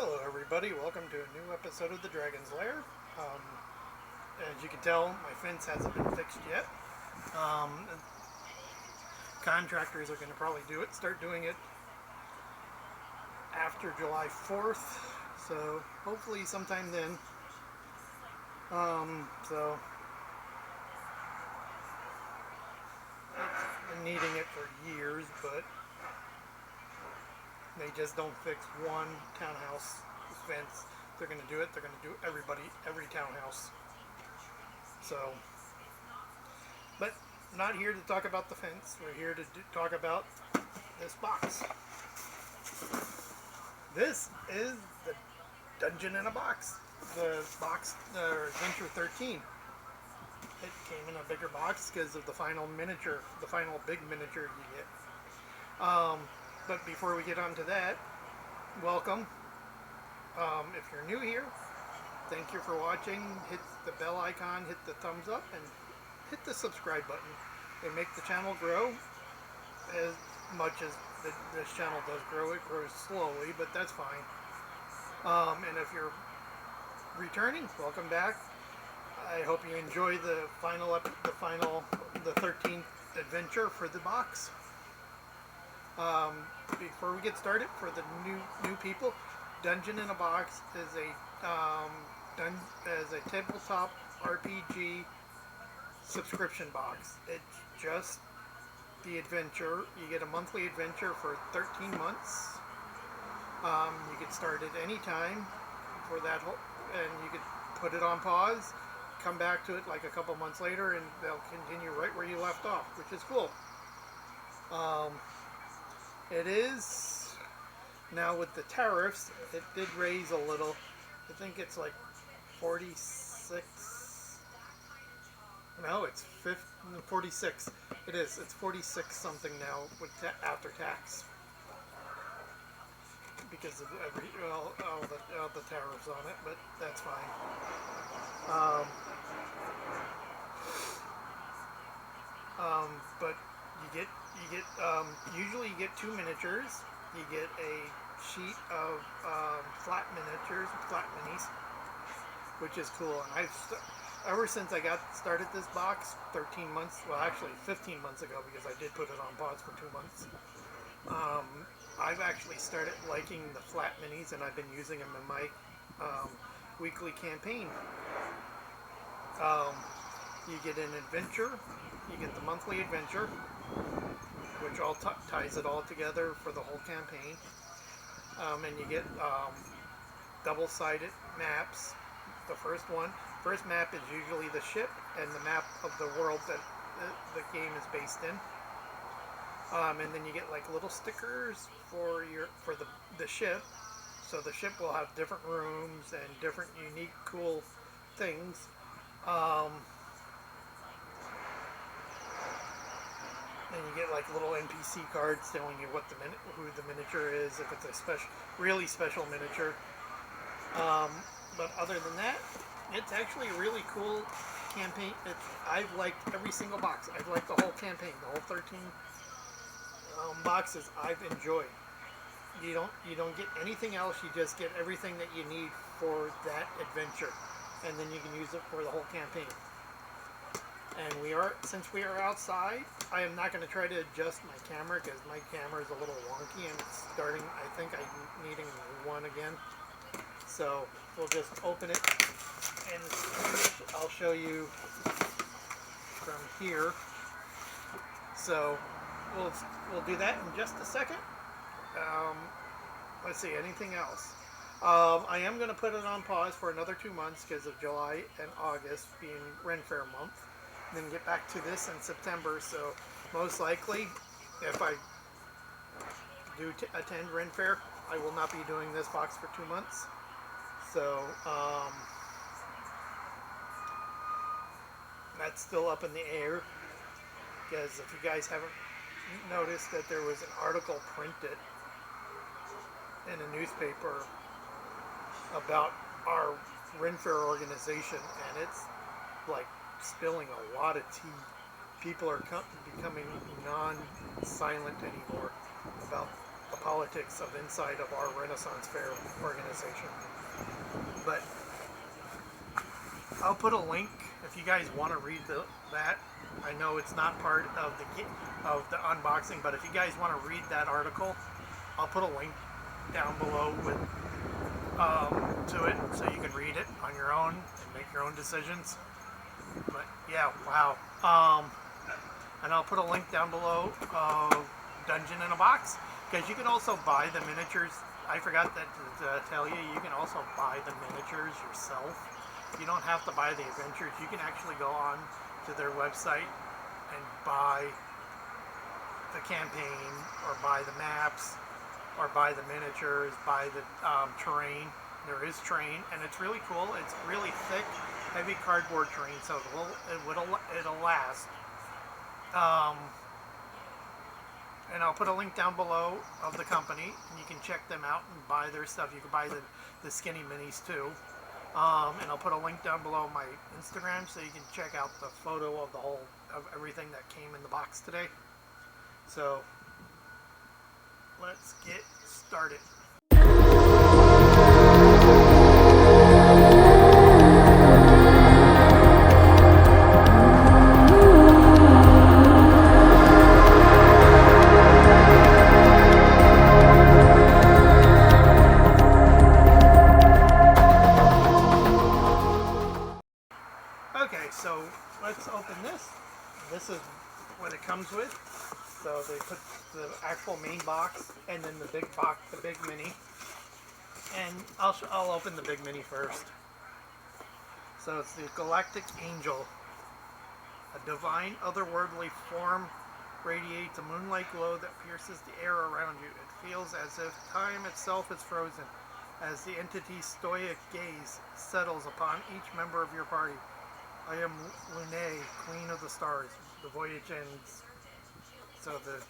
Hello everybody, welcome to a new episode of the Dragon's Lair. As you can tell, my fence hasn't been fixed yet. Contractors are going to probably start doing it after July 4th, so hopefully sometime then. So I've been needing it for years, but they just don't fix one townhouse fence. They're going to do it. They're going to do every townhouse. So, but not here to talk about the fence. We're here to talk about this box. This is the Dungeon in a Box. The box, Adventure 13. It came in a bigger box because of the final miniature, the final big miniature you get. But before we get on to that, welcome. If you're new here, thank you for watching. Hit the bell icon, hit the thumbs up, and hit the subscribe button. They make the channel grow as much as this channel does grow. It grows slowly, but that's fine. And if you're returning, welcome back. I hope you enjoy the 13th adventure for the box. Before we get started, for the new people, Dungeon in a Box is a tabletop RPG subscription box. It's just the adventure. You get a monthly adventure for 13 months. You can start at any time for that and you can put it on pause, come back to it like a couple months later, and they'll continue right where you left off, which is cool. It is, now with the tariffs, it did raise a little. I think it's like 46, no, it's 46. It is, it's 46 something now with after tax. Because of all the tariffs on it, but that's fine. But you get usually you get 2 miniatures. You get a sheet of flat miniatures, flat minis, which is cool. And ever since I got started this box 13 months, well actually 15 months ago, because I did put it on pause for 2 months. I've actually started liking the flat minis, and I've been using them in my weekly campaign. You get an adventure, you get the monthly adventure, which all ties it all together for the whole campaign. And you get double-sided maps. The first map is usually the ship and the map of the world that the game is based in. And then you get like little stickers for the ship. So the ship will have different rooms and different unique cool things. And you get like little NPC cards telling you who the miniature is, if it's a really special miniature. But other than that, it's actually a really cool campaign. I've liked every single box. I've liked the whole campaign, the whole 13 boxes. I've enjoyed. You don't get anything else. You just get everything that you need for that adventure, and then you can use it for the whole campaign. And since we are outside, I am not going to try to adjust my camera because my camera is a little wonky and it's starting. I think I'm needing one again. So we'll just open it, and I'll show you from here. So we'll do that in just a second. Let's see, anything else? I am going to put it on pause for another 2 months because of July and August being Ren Fair month. Then get back to this in September. So most likely, if I do attend Ren Fair, I will not be doing this box for 2 months. So that's still up in the air. Because if you guys haven't noticed, that there was an article printed in a newspaper about our Ren Fair organization, and it's like spilling a lot of tea. People are becoming non-silent anymore about the politics of inside of our Renaissance Fair organization. But I'll put a link if you guys want to read that. I know it's not part of the unboxing, but if you guys want to read that article, I'll put a link down below with to it so you can read it on your own and make your own decisions. But yeah, wow. And I'll put a link down below of Dungeon in a Box, because you can also buy the miniatures. I forgot to tell you, you can also buy the miniatures yourself. You don't have to buy the adventures. You can actually go on to their website and buy the campaign, or buy the maps, or buy the miniatures, buy the terrain. There is terrain, and it's really cool. It's really thick, heavy cardboard terrain, so it'll last. And I'll put a link down below of the company, and you can check them out and buy their stuff. You can buy the skinny minis too. And I'll put a link down below my Instagram so you can check out the photo of of everything that came in the box today. So let's get started. Okay, so let's open this. This is what it comes with. So they put the actual main box and then the big box, the big mini. And I'll open the big mini first. So it's the Galactic Angel. A divine, otherworldly form radiates a moonlight glow that pierces the air around you. It feels as if time itself is frozen, as the entity's stoic gaze settles upon each member of your party. I am Lune, Queen of the Stars. The voyage ends. So this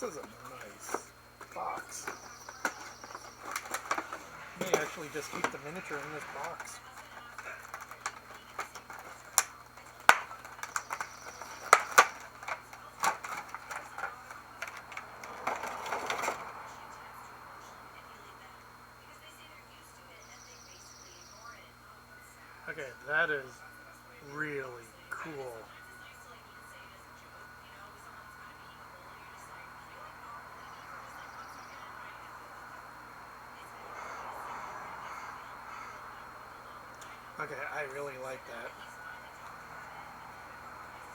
is a nice box. I may actually just keep the miniature in this box. Okay, that is really cool. Okay, I really like that.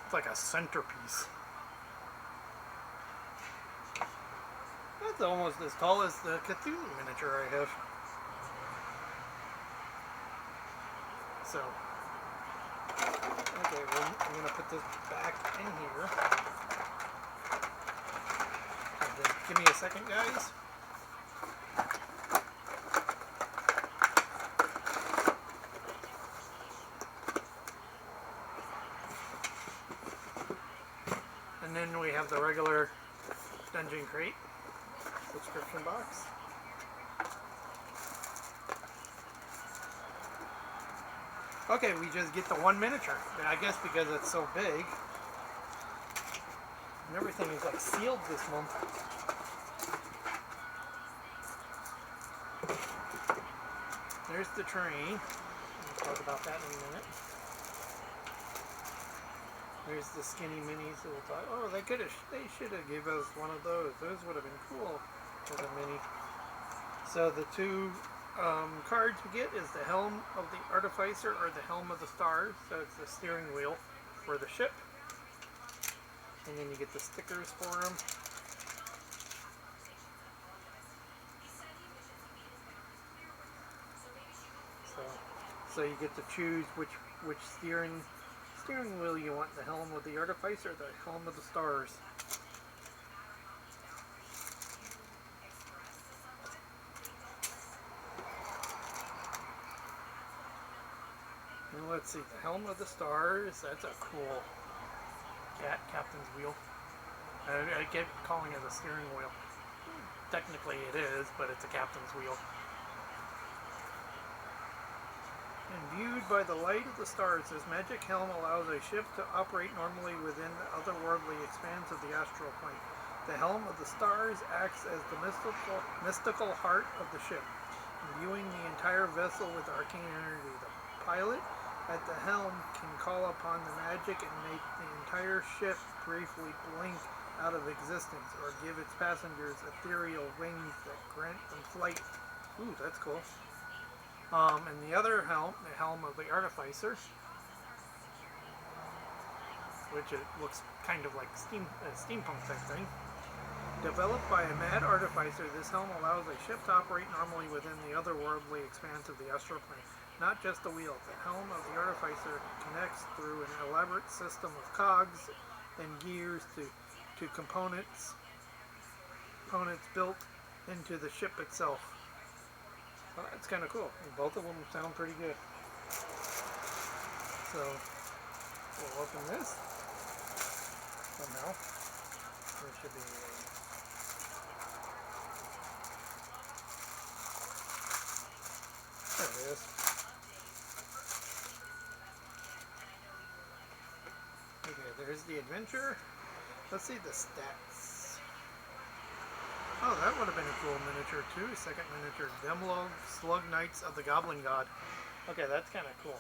It's like a centerpiece. That's almost as tall as the Cthulhu miniature I have. So, okay, well, I'm going to put this back in here. And then give me a second, guys. And then we have the regular Dungeon Crate subscription box. Okay, we just get the one miniature. And I guess because it's so big, and everything is like sealed this month. There's the train. We'll talk about that in a minute. There's the skinny minis. So we'll talk. Oh, they should have given us one of those. Those would have been cool for the mini. So the two cards we get is the Helm of the Artificer, or the Helm of the Stars. So it's the steering wheel for the ship. And then you get the stickers for them. So you get to choose which steering wheel you want, the Helm of the Artificer or the Helm of the Stars. And let's see, the Helm of the Stars, that's a cool captain's wheel. I keep calling it a steering wheel. Technically it is, but it's a captain's wheel. Imbued by the light of the stars, this magic helm allows a ship to operate normally within the otherworldly expanse of the astral plane. The helm of the stars acts as the mystical heart of the ship, imbuing the entire vessel with arcane energy. The pilot at the helm can call upon the magic and make the entire ship briefly blink out of existence, or give its passengers ethereal wings that grant them flight. Ooh, that's cool. And the other helm, the helm of the artificer, which it looks kind of like steampunk type thing. Developed by a mad artificer, this helm allows a ship to operate normally within the otherworldly expanse of the astral plane. Not just a wheel. The helm of the artificer connects through an elaborate system of cogs and gears to components built into the ship itself. Well, that's kind of cool. Both of them sound pretty good. So we'll open this somehow. There should be there it is. Okay, there's the adventure. Let's see the stats. Oh, that would have been a cool miniature too. Second miniature, Demlog Slug Knights of the Goblin God. Okay, that's kind of cool.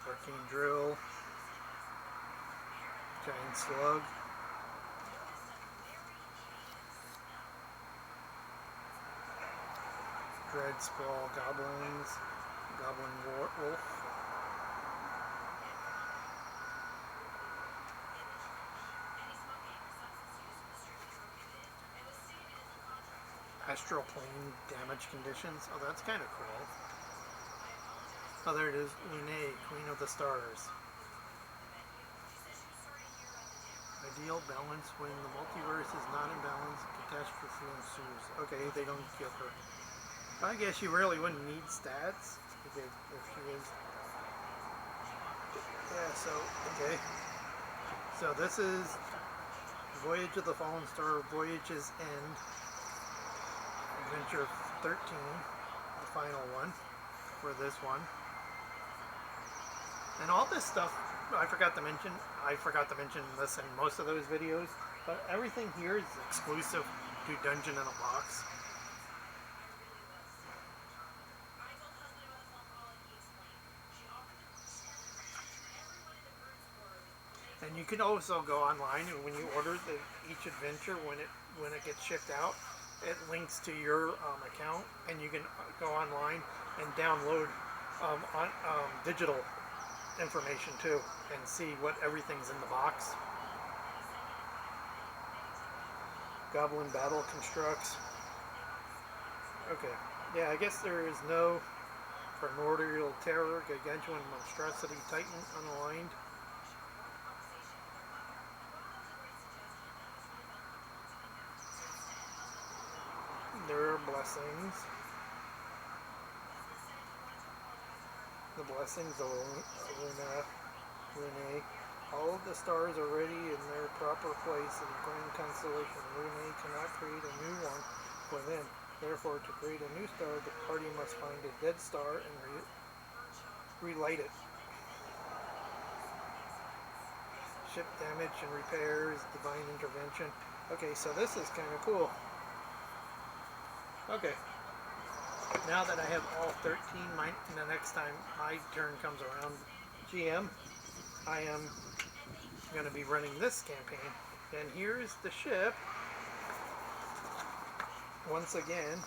Arcane Drill. Giant Slug. Dread Sprawl Goblins. Goblin Wolf. Astral plane damage conditions. Oh, that's kind of cool. Oh, there it is. Lune, Queen of the Stars. Ideal balance when the multiverse is not in balance, catastrophe ensues. Okay, they don't kill her. I guess you really wouldn't need stats if she is. Yeah, so, okay. So this is Voyage of the Fallen Star, Voyage's End. Adventure 13, the final one for this one. And all this stuff, I forgot to mention this in most of those videos, but everything here is exclusive to Dungeon in a Box. And you can also go online, and when you order each adventure, when it gets shipped out, it links to your account, and you can go online and download digital information too, and see what everything's in the box. Goblin Battle Constructs. Okay, yeah, I guess there is no Primordial Terror, Gargantuan Monstrosity, Titan Unaligned. There are blessings. The blessings of Lune. All of the stars are ready in their proper place in the grand constellation. Lune cannot create a new one for them. Therefore, to create a new star, the party must find a dead star and relight it. Ship damage and repairs, divine intervention. Okay, so this is kind of cool. Okay, now that I have all 13, the next time my turn comes around, GM, I am going to be running this campaign. And here's the ship, once again.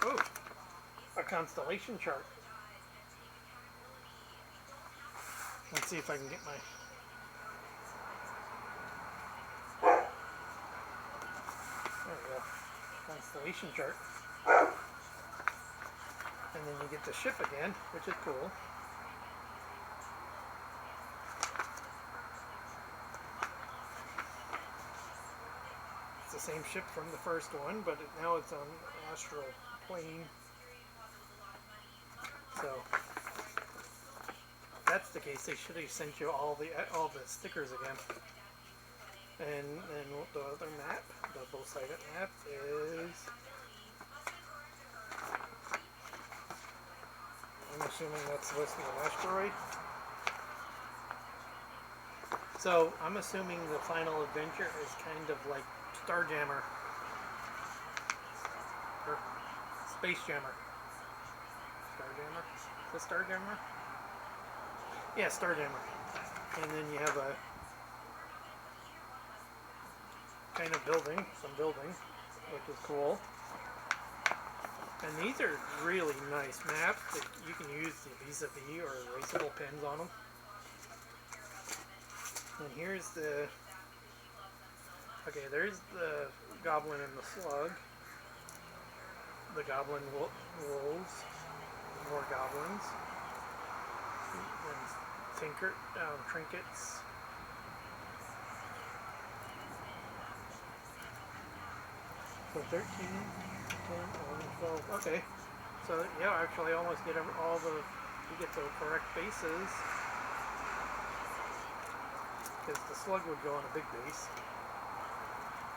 Oh, a constellation chart. Let's see if I can get my... There we go. Constellation chart. And then you get the ship again, which is cool. It's the same ship from the first one, but now it's on astral plane. So if that's the case, they should have sent you all the stickers again. And then the other map, the double-sided map, is, I'm assuming that's listed an asteroid. So I'm assuming the final adventure is kind of like Starjammer or Space Jammer. Starjammer? Is it Starjammer? Yeah, Starjammer. And then you have a kind of building, some building, which is cool. And these are really nice maps that you can use the vis-a-vis or erasable pins on them. And here's the... Okay, there's the goblin and the slug. The goblin wolves. More goblins. And trinkets. So 13, 10, 11, 12. Okay. So yeah, actually almost get all the... You get the correct bases. Because the slug would go on a big base.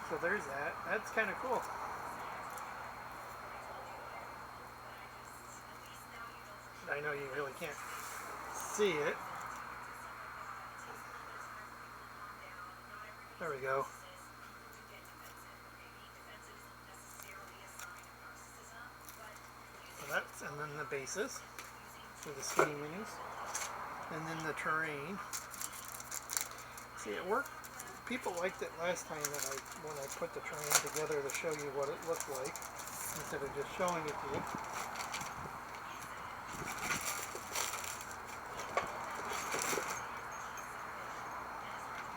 So there's that. That's kind of cool. I know you really can't see it. There we go. So that's, and then the bases for the skinny minis. And then the terrain. See, it worked. People liked it last time that when I put the terrain together to show you what it looked like instead of just showing it to you.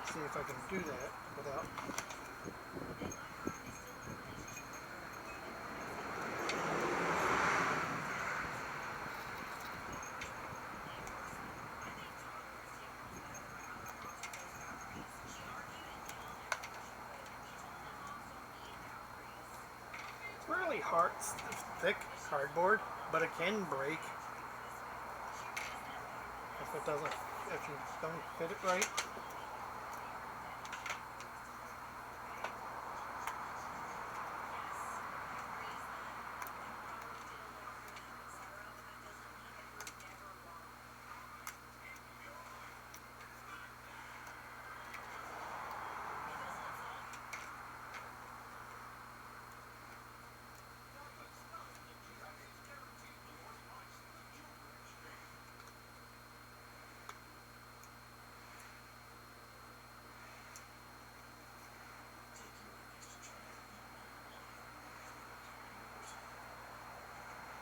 See if I can do that without... It's really hard, thick cardboard, but it can break if you don't fit it right.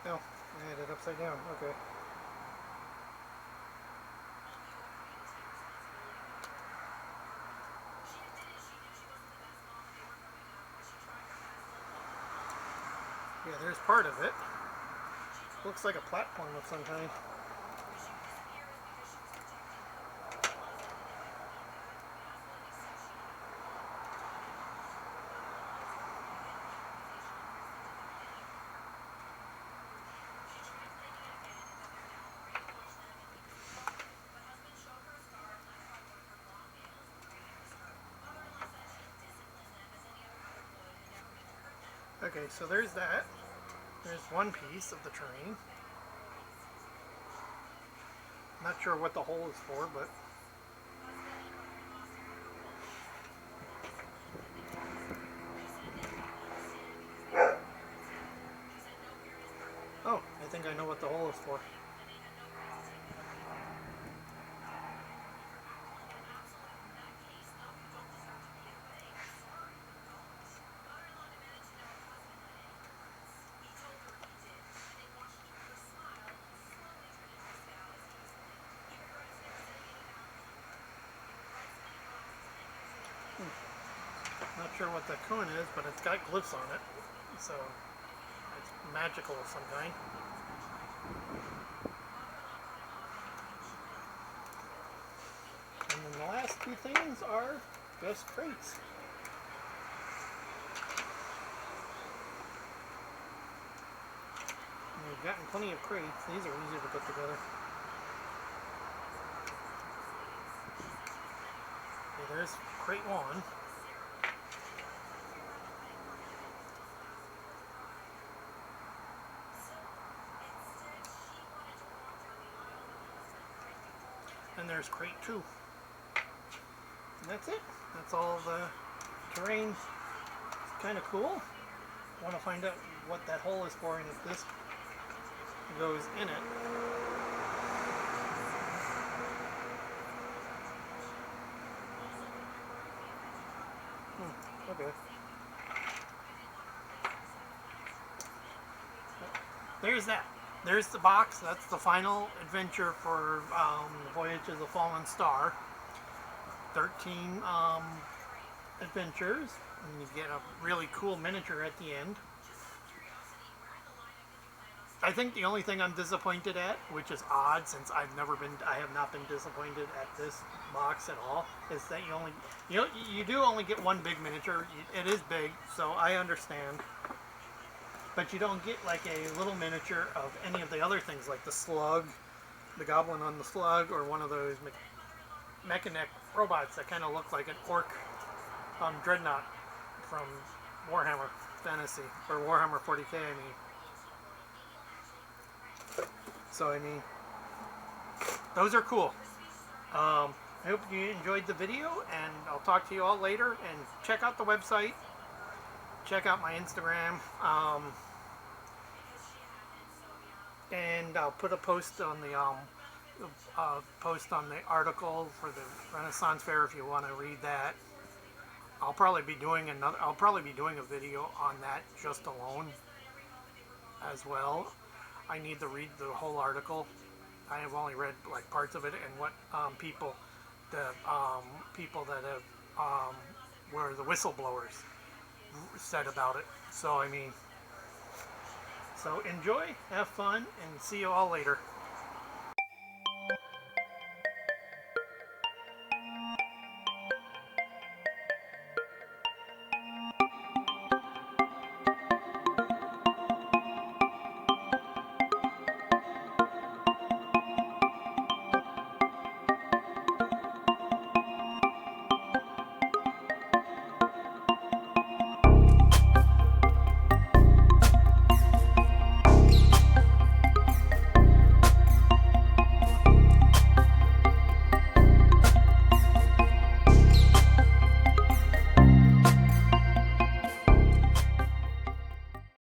Oh, I had it upside down. Okay. Yeah, there's part of it. Looks like a platform of some kind. Okay, so there's that. There's one piece of the train. Not sure what the hole is for, but... Oh, I think I know what the hole is for. Not sure what the coin is, but it's got glyphs on it. So, it's magical of some kind. And then the last two things are just crates. And we've gotten plenty of crates. These are easy to put together. Okay, there's crate one. And there's crate two. And that's it. That's all the terrain. It's kind of cool. I want to find out what that hole is for and if this goes in it. Okay. There's that. There's the box. That's the final adventure for the Voyage of the Fallen Star. 13 adventures, and you get a really cool miniature at the end. I think the only thing I'm disappointed at, which is odd since I have not been disappointed at this box at all, is that you do only get one big miniature. It is big, so I understand. But you don't get like a little miniature of any of the other things, like the slug, the goblin on the slug, or one of those mechanic robots that kind of look like an orc dreadnought from Warhammer Fantasy, or Warhammer 40k, I mean. So, I mean, those are cool. I hope you enjoyed the video, and I'll talk to you all later. And check out the website. Check out my Instagram. And I'll put a post on the article for the Renaissance Fair if you want to read that. I'll probably be doing a video on that just alone as well. I need to read the whole article. I have only read like parts of it and what people that have were the whistleblowers said about it. So I mean, so enjoy, have fun, and see you all later.